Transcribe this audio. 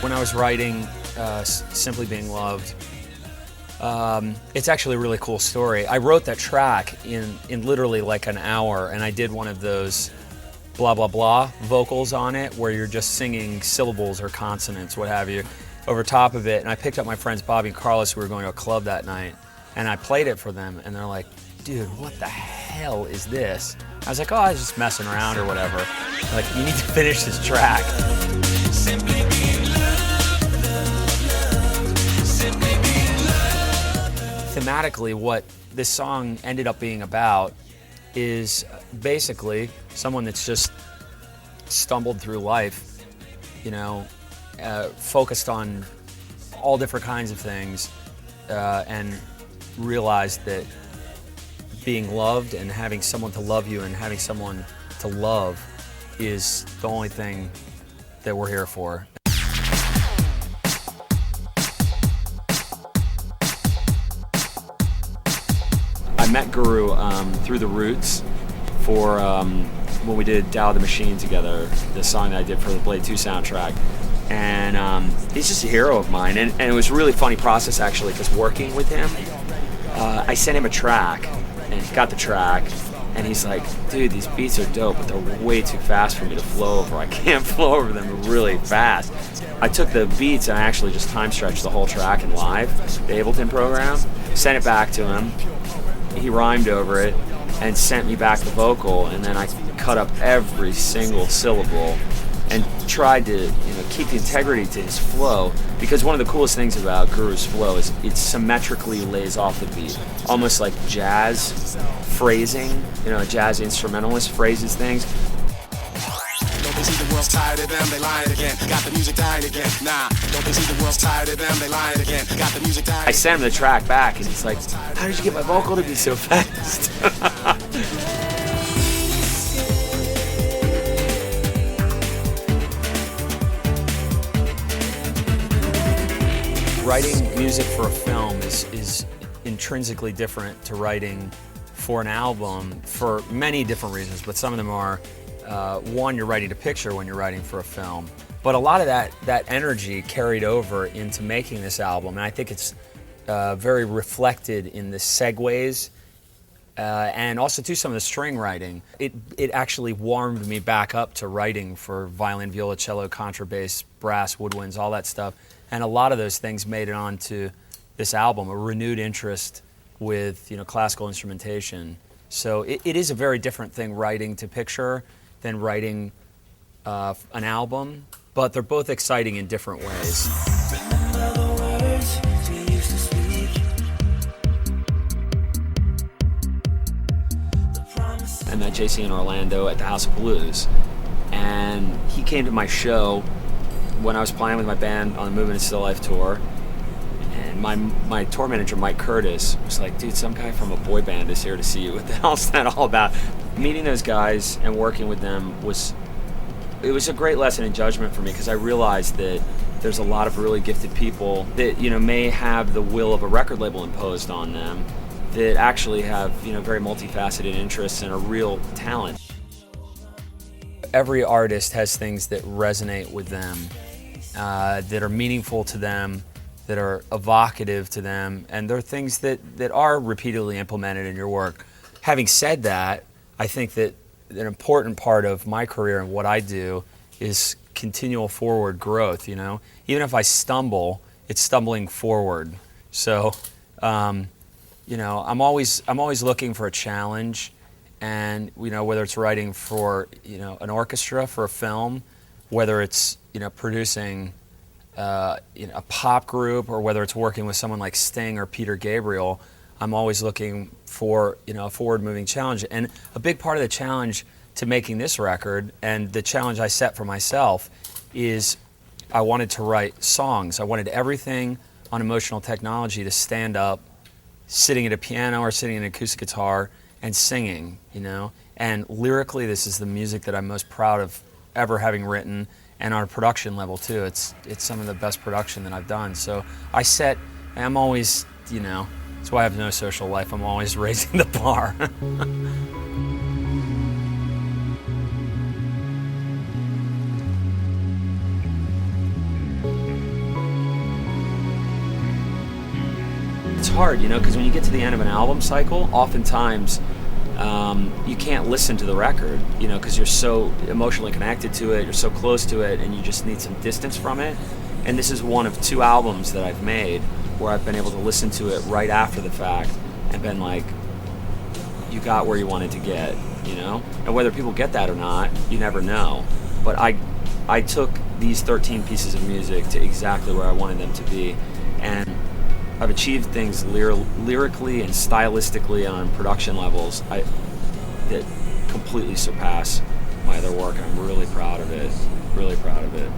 when I was writing Simply Being Loved, it's actually a really cool story. I wrote that track in literally like an hour, and I did one of those blah blah blah vocals on it where you're just singing syllables or consonants, what have you, over top of it. And I picked up my friends Bobby and Carlos, who were going to a club that night, and I played it for them, and they're like, dude, what the hell is this? I was like, oh, I was just messing around or whatever. They're like, you need to finish this track. Thematically, what this song ended up being about is basically someone that's just stumbled through life, you know, focused on all different kinds of things, and realized that being loved and having someone to love you and having someone to love is the only thing that we're here for. I met Guru through The Roots for when we did Tao the Machine together, the song that I did for the Blade 2 soundtrack. And he's just a hero of mine. And it was a really funny process, actually, because working with him, I sent him a track, and he got the track, and he's like, dude, these beats are dope, but they're way too fast for me to flow over. I can't flow over them really fast. I took the beats and I actually just time stretched the whole track in Live, the Ableton program, sent it back to him. He rhymed over it and sent me back the vocal, and then I cut up every single syllable and tried to, keep the integrity to his flow, because one of the coolest things about Guru's flow is it symmetrically lays off the beat, almost like jazz phrasing. A jazz instrumentalist phrases things. Don't they see the world's tired of them, they lying again. Got the music dying again. Nah, don't they see the world's tired of them, they lying again. Got the music dying. I sent him the track back, and he's like, how did you get my vocal to be so fast? Writing music for a film is intrinsically different to writing for an album for many different reasons, but some of them are, one, you're writing a picture when you're writing for a film, but a lot of that energy carried over into making this album, and I think it's very reflected in the segues and also too some of the string writing. It actually warmed me back up to writing for violin, viola, cello, contrabass, brass, woodwinds, all that stuff. And a lot of those things made it onto this album, a renewed interest with classical instrumentation. So it is a very different thing writing to picture than writing an album, but they're both exciting in different ways. I met JC in Orlando at the House of Blues, and he came to my show when I was playing with my band on the Movement and Still Life tour, and my tour manager, Mike Curtis, was like, dude, some guy from a boy band is here to see you. What the hell's that all about? Meeting those guys and working with them was a great lesson in judgment for me, because I realized that there's a lot of really gifted people that may have the will of a record label imposed on them, that actually have very multifaceted interests and a real talent. Every artist has things that resonate with them, that are meaningful to them, that are evocative to them, and they're things that are repeatedly implemented in your work. Having said that, I think that an important part of my career and what I do is continual forward growth. Even if I stumble, it's stumbling forward. So, I'm always looking for a challenge. And whether it's writing for an orchestra for a film, whether it's producing a pop group, or whether it's working with someone like Sting or Peter Gabriel, I'm always looking for a forward-moving challenge. And a big part of the challenge to making this record, and the challenge I set for myself, is I wanted to write songs. I wanted everything on Emotional Technology to stand up, sitting at a piano or sitting at an acoustic guitar, and singing, And lyrically, this is the music that I'm most proud of ever having written, and on a production level too. It's some of the best production that I've done. So I'm always, that's why I have no social life. I'm always raising the bar. hard, you know, because when you get to the end of an album cycle, oftentimes you can't listen to the record, you know, because you're so emotionally connected to it, you're so close to it, and you just need some distance from it. And this is one of 2 albums that I've made where I've been able to listen to it right after the fact and been like, you got where you wanted to get, you know? And whether people get that or not, you never know. But I took these 13 pieces of music to exactly where I wanted them to be, and I've achieved things lyrically and stylistically and on production levels that completely surpass my other work, and I'm really proud of it. Really proud of it.